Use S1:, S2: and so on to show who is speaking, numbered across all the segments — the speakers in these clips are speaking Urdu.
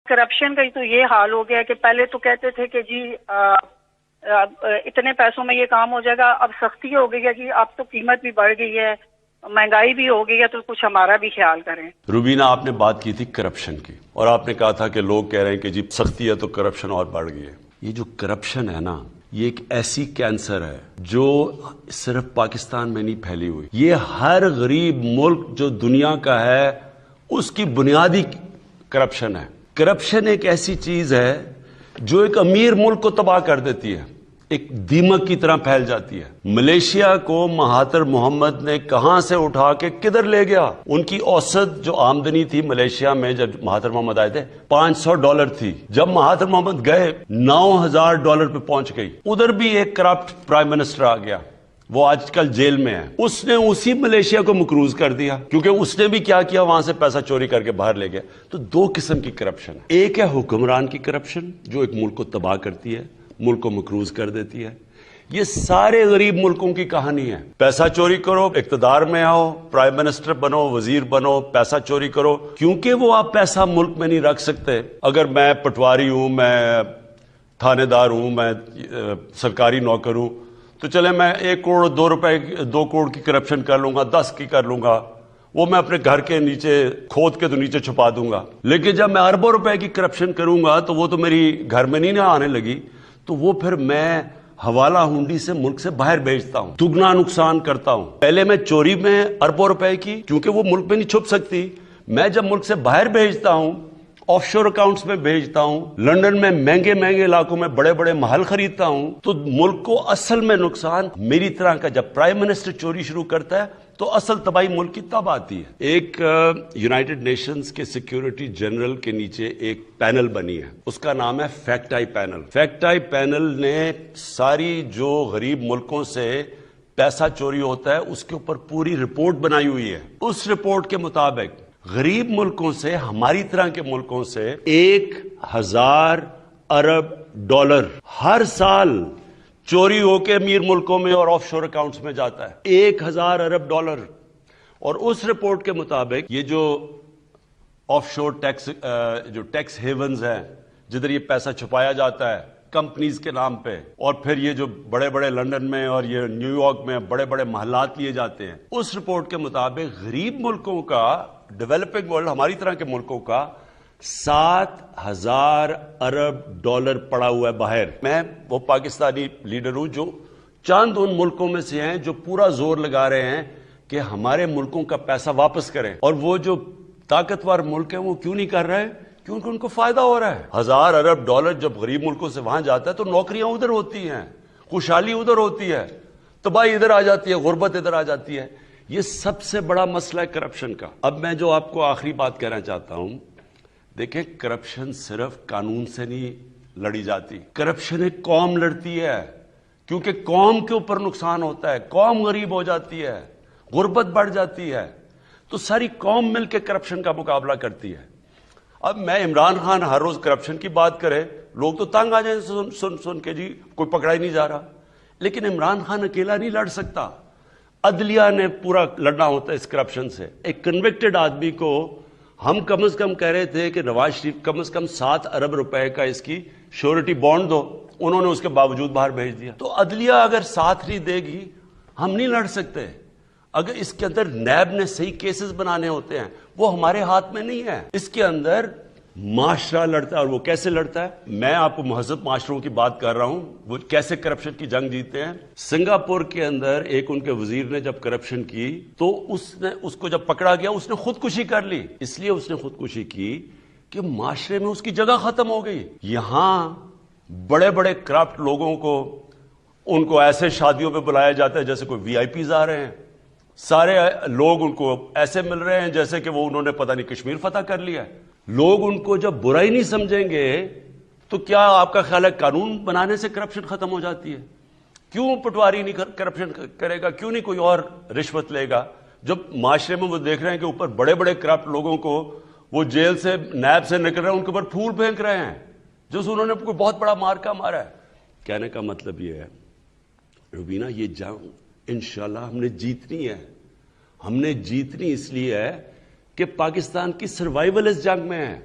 S1: کرپشن کا تو یہ حال ہو گیا کہ پہلے تو کہتے تھے کہ جی اتنے پیسوں میں یہ کام ہو جائے گا، اب سختی ہو گئی ہے کہ اب تو قیمت بھی بڑھ گئی ہے، مہنگائی بھی ہو گئی ہے، تو کچھ ہمارا بھی خیال کریں۔
S2: روبینہ، آپ نے بات کی تھی کرپشن کی، اور آپ نے کہا تھا کہ لوگ کہہ رہے ہیں کہ جی سختی ہے تو کرپشن اور بڑھ گئی ہے۔ یہ جو کرپشن ہے نا، یہ ایک ایسی کینسر ہے جو صرف پاکستان میں نہیں پھیلی ہوئی، یہ ہر غریب ملک جو دنیا کا ہے اس کی بنیادی کرپشن ہے۔ کرپشن ایک ایسی چیز ہے جو ایک امیر ملک کو تباہ کر دیتی ہے، ایک دیمک کی طرح پھیل جاتی ہے۔ ملیشیا کو مہاتر محمد نے کہاں سے اٹھا کے کدھر لے گیا؟ ان کی اوسط جو آمدنی تھی ملیشیا میں جب مہاتر محمد آئے تھے $500 تھی، جب مہاتر محمد گئے $9,000 پہ پہنچ گئی۔ ادھر بھی ایک کرپٹ پرائم منسٹر آ گیا، وہ آج کل جیل میں ہے، اس نے اسی ملیشیا کو مقروض کر دیا، کیونکہ اس نے بھی کیا کیا، وہاں سے پیسہ چوری کر کے باہر لے گیا۔ تو دو قسم کی کرپشن ہے، ایک ہے حکمران کی کرپشن جو ایک ملک کو تباہ کرتی ہے، ملک کو مقروض کر دیتی ہے۔ یہ سارے غریب ملکوں کی کہانی ہے، پیسہ چوری کرو، اقتدار میں آؤ، پرائم منسٹر بنو، وزیر بنو، پیسہ چوری کرو، کیونکہ وہ آپ پیسہ ملک میں نہیں رکھ سکتے۔ اگر میں پٹواری ہوں، میں تھانے دار ہوں، میں سرکاری نوکر ہوں، تو چلے میں 1 کروڑ 2 کروڑ کی کرپشن کر لوں گا، 10 کی کر لوں گا، وہ میں اپنے گھر کے نیچے کھود کے تو نیچے چھپا دوں گا۔ لیکن جب میں اربوں روپے کی کرپشن کروں گا تو وہ تو میری گھر میں نہیں آنے لگی، تو وہ پھر میں حوالہ ہنڈی سے ملک سے باہر بھیجتا ہوں، دگنا نقصان کرتا ہوں۔ پہلے میں چوری میں اربوں روپے کی، کیونکہ وہ ملک میں نہیں چھپ سکتی، میں جب ملک سے باہر بھیجتا ہوں، آف شور اکاؤنٹس میں بھیجتا ہوں، لنڈن میں مہنگے علاقوں میں بڑے بڑے محل خریدتا ہوں، تو ملک کو اصل میں نقصان میری طرح کا جب پرائم منسٹر چوری شروع کرتا ہے تو اصل تباہی ملک کی تب آتی ہے۔ ایک یونائٹڈ نیشنز کے سیکیورٹی جنرل کے نیچے ایک پینل بنی ہے، اس کا نام ہے fact I panel. Fact I panel نے ساری جو غریب ملکوں سے پیسہ چوری ہوتا ہے اس کے اوپر پوری رپورٹ بنائی ہوئی ہے۔ اس رپورٹ کے مطابق غریب ملکوں سے، ہماری طرح کے ملکوں سے 1,000 ارب ڈالر ہر سال چوری ہو کے امیر ملکوں میں اور آف شور اکاؤنٹس میں جاتا ہے، 1,000 ارب ڈالر۔ اور اس رپورٹ کے مطابق یہ جو آف شور ٹیکس ہیونز ہیں، جدھر یہ پیسہ چھپایا جاتا ہے کمپنیز کے نام پہ، اور پھر یہ جو بڑے بڑے لنڈن میں اور یہ نیو یارک میں بڑے بڑے محلات لیے جاتے ہیں، اس رپورٹ کے مطابق غریب ملکوں کا، ڈیولپنگ ورلڈ ہماری طرح کے ملکوں کا 7,000 ارب ڈالر پڑا ہوا ہے باہر۔ میں وہ پاکستانی لیڈر ہوں جو چند ان ملکوں میں سے ہیں جو پورا زور لگا رہے ہیں کہ ہمارے ملکوں کا پیسہ واپس کریں، اور وہ جو طاقتور ملک ہیں وہ کیوں نہیں کر رہے؟ کیونکہ ان کو فائدہ ہو رہا ہے۔ 1,000 ارب ڈالر جب غریب ملکوں سے وہاں جاتا ہے تو نوکریاں ادھر ہوتی ہیں، خوشحالی ادھر ہوتی ہے، تباہی ادھر آ جاتی ہے، غربت ادھر آ جاتی ہے۔ یہ سب سے بڑا مسئلہ ہے کرپشن کا۔ اب میں جو آپ کو آخری بات کہنا چاہتا ہوں، دیکھیں کرپشن صرف قانون سے نہیں لڑی جاتی، کرپشن ایک قوم لڑتی ہے، کیونکہ قوم کے اوپر نقصان ہوتا ہے، قوم غریب ہو جاتی ہے، غربت بڑھ جاتی ہے، تو ساری قوم مل کے کرپشن کا مقابلہ کرتی ہے۔ اب میں عمران خان ہر روز کرپشن کی بات کرے، لوگ تو تنگ آ جائیں سن کے، جی کوئی پکڑا ہی نہیں جا رہا، لیکن عمران خان اکیلا نہیں لڑ سکتا، عدلیہ نے پورا لڑنا ہوتا ہے اس کرپشن سے۔ ایک کنوکٹڈ آدمی کو ہم کم از کم کہہ رہے تھے کہ نواز شریف کم از کم 7 ارب روپے کا اس کی شیورٹی بانڈ دو، انہوں نے اس کے باوجود باہر بھیج دیا۔ تو عدلیہ اگر ساتھ نہیں دے گی ہم نہیں لڑ سکتے۔ اگر اس کے اندر نیب نے صحیح کیسز بنانے ہوتے ہیں، وہ ہمارے ہاتھ میں نہیں ہے، اس کے اندر معاشرہ لڑتا ہے۔ اور وہ کیسے لڑتا ہے؟ میں آپ کو مہذب معاشروں کی بات کر رہا ہوں، وہ کیسے کرپشن کی جنگ جیتے ہیں۔ سنگاپور کے اندر ایک ان کے وزیر نے جب کرپشن کی تو اس کو جب پکڑا گیا اس نے خودکشی کر لی۔ اس لیے اس نے خودکشی کی کہ معاشرے میں اس کی جگہ ختم ہو گئی۔ یہاں بڑے بڑے کرپٹ لوگوں کو ان کو ایسے شادیوں پہ بلایا جاتا ہے جیسے کوئی وی آئی پیز آ رہے ہیں، سارے لوگ ان کو ایسے مل رہے ہیں جیسے کہ وہ انہوں نے پتہ نہیں کشمیر فتح کر لیا ہے۔ لوگ ان کو جب برا ہی نہیں سمجھیں گے تو کیا آپ کا خیال ہے قانون بنانے سے کرپشن ختم ہو جاتی ہے؟ کیوں پٹواری نہیں کرپشن کرے گا؟ کیوں نہیں کوئی اور رشوت لے گا؟ جب معاشرے میں وہ دیکھ رہے ہیں کہ اوپر بڑے بڑے کرپٹ لوگوں کو وہ جیل سے نیب سے نکل رہے ہیں، ان کے اوپر پھول پھینک رہے ہیں جو انہوں نے کوئی بہت بڑا مارکا مارا ہے۔ کہنے کا مطلب یہ ہے روبینہ، یہ جنگ انشاءاللہ ہم نے جیتنی ہے۔ ہم نے جیتنی اس لیے ہے کہ پاکستان کی سروائیول اس جنگ میں ہے۔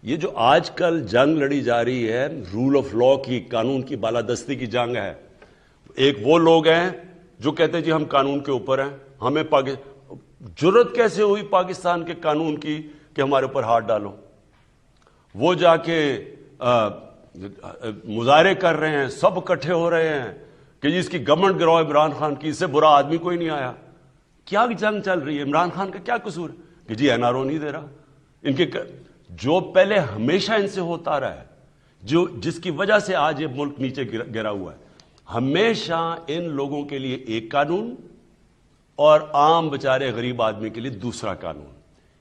S2: یہ جو آج کل جنگ لڑی جا رہی ہے رول آف لا کی، قانون کی بالادستی کی جنگ ہے. ایک وہ لوگ ہیں جو کہتے ہیں جی ہم قانون کے اوپر ہیں، ہمیں جرت کیسے ہوئی پاکستان کے قانون کی کہ ہمارے اوپر ہاتھ ڈالو. وہ جا کے مظاہرے کر رہے ہیں، سب اکٹھے ہو رہے ہیں کہ جی اس کی گورنمنٹ گراؤ عمران خان کی، اس سے برا آدمی کوئی نہیں آیا. کیا جنگ چل رہی ہے؟ عمران خان کا کیا قصور ہے کہ جی این آر او نہیں دے رہا؟ ان کے جو پہلے ہمیشہ ان سے ہوتا رہا ہے، جس کی وجہ سے آج یہ ملک نیچے گرا ہوا ہے، ہمیشہ ان لوگوں کے لیے ایک قانون اور عام بیچارے غریب آدمی کے لیے دوسرا قانون.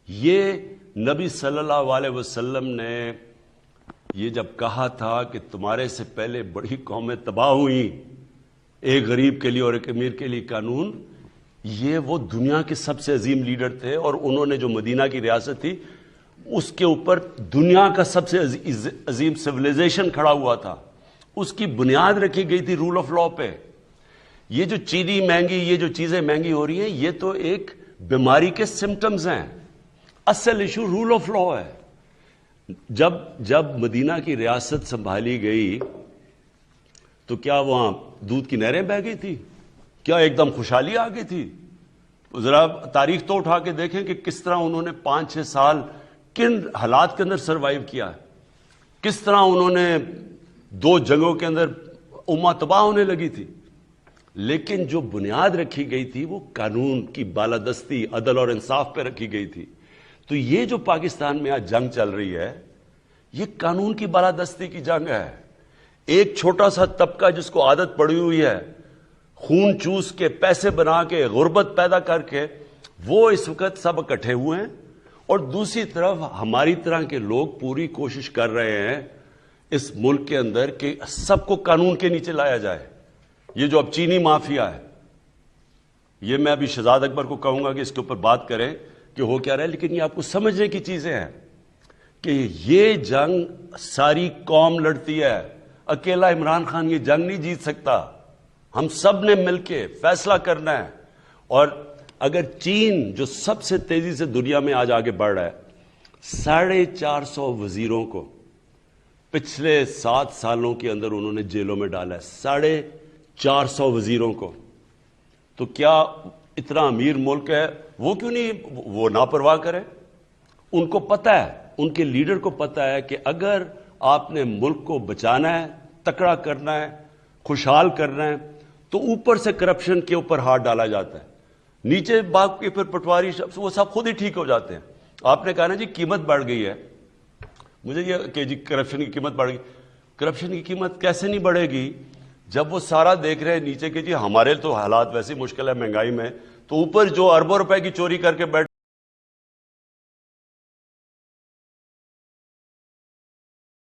S2: یہ نبی صلی اللہ علیہ وسلم نے یہ جب کہا تھا کہ تمہارے سے پہلے بڑی قومیں تباہ ہوئیں، ایک غریب کے لیے اور ایک امیر کے لیے قانون، یہ وہ دنیا کے سب سے عظیم لیڈر تھے، اور انہوں نے جو مدینہ کی ریاست تھی اس کے اوپر دنیا کا سب سے عظیم سویلائزیشن کھڑا ہوا تھا، اس کی بنیاد رکھی گئی تھی رول آف لا پہ. یہ جو چینی مہنگی، یہ جو چیزیں مہنگی ہو رہی ہیں، یہ تو ایک بیماری کے سمٹمز ہیں. اصل ایشو رول آف لا ہے. جب مدینہ کی ریاست سنبھالی گئی تو کیا وہاں دودھ کی نہریں بہہ گئی تھی؟ کیا ایک دم خوشحالی آ گئی تھی؟ ذرا تاریخ تو اٹھا کے دیکھیں کہ کس طرح انہوں نے 5-6 سال کن حالات کے اندر سروائیو کیا ہے، کس طرح انہوں نے 2 جنگوں کے اندر امہ تباہ ہونے لگی تھی. لیکن جو بنیاد رکھی گئی تھی وہ قانون کی بالادستی، عدل اور انصاف پہ رکھی گئی تھی. تو یہ جو پاکستان میں آج جنگ چل رہی ہے، یہ قانون کی بالادستی کی جنگ ہے. ایک چھوٹا سا طبقہ جس کو عادت پڑی ہوئی ہے خون چوس کے، پیسے بنا کے، غربت پیدا کر کے، وہ اس وقت سب اکٹھے ہوئے ہیں. اور دوسری طرف ہماری طرح کے لوگ پوری کوشش کر رہے ہیں اس ملک کے اندر کہ سب کو قانون کے نیچے لایا جائے. یہ جو اب چینی مافیا ہے، یہ میں ابھی شہزاد اکبر کو کہوں گا کہ اس کے اوپر بات کریں کہ ہو کیا رہا ہے، لیکن یہ آپ کو سمجھنے کی چیزیں ہیں کہ یہ جنگ ساری قوم لڑتی ہے. اکیلا عمران خان یہ جنگ نہیں جیت سکتا، ہم سب نے مل کے فیصلہ کرنا ہے. اور اگر چین جو سب سے تیزی سے دنیا میں آج آگے بڑھ رہا ہے، 450 وزیروں کو پچھلے 7 سالوں کے اندر انہوں نے جیلوں میں ڈالا ہے، 450 وزیروں کو. تو کیا اتنا امیر ملک ہے، وہ کیوں نہیں وہ لاپرواہ کرے؟ ان کو پتہ ہے، ان کے لیڈر کو پتہ ہے کہ اگر آپ نے ملک کو بچانا ہے، تکڑا کرنا ہے، خوشحال کرنا ہے، تو اوپر سے کرپشن کے اوپر ہاتھ ڈالا جاتا ہے، نیچے باغ کے پھر پٹواری وہ سب خود ہی ٹھیک ہو جاتے ہیں. آپ نے کہا نا جی قیمت بڑھ گئی ہے، مجھے یہ کہ جی کرپشن کی قیمت بڑھ گئی. کرپشن کی قیمت کیسے نہیں بڑھے گی جب وہ سارا دیکھ رہے ہیں نیچے کہ جی ہمارے تو حالات ویسے مشکل ہے مہنگائی میں، تو اوپر جو اربوں روپے کی چوری کر کے بیٹھ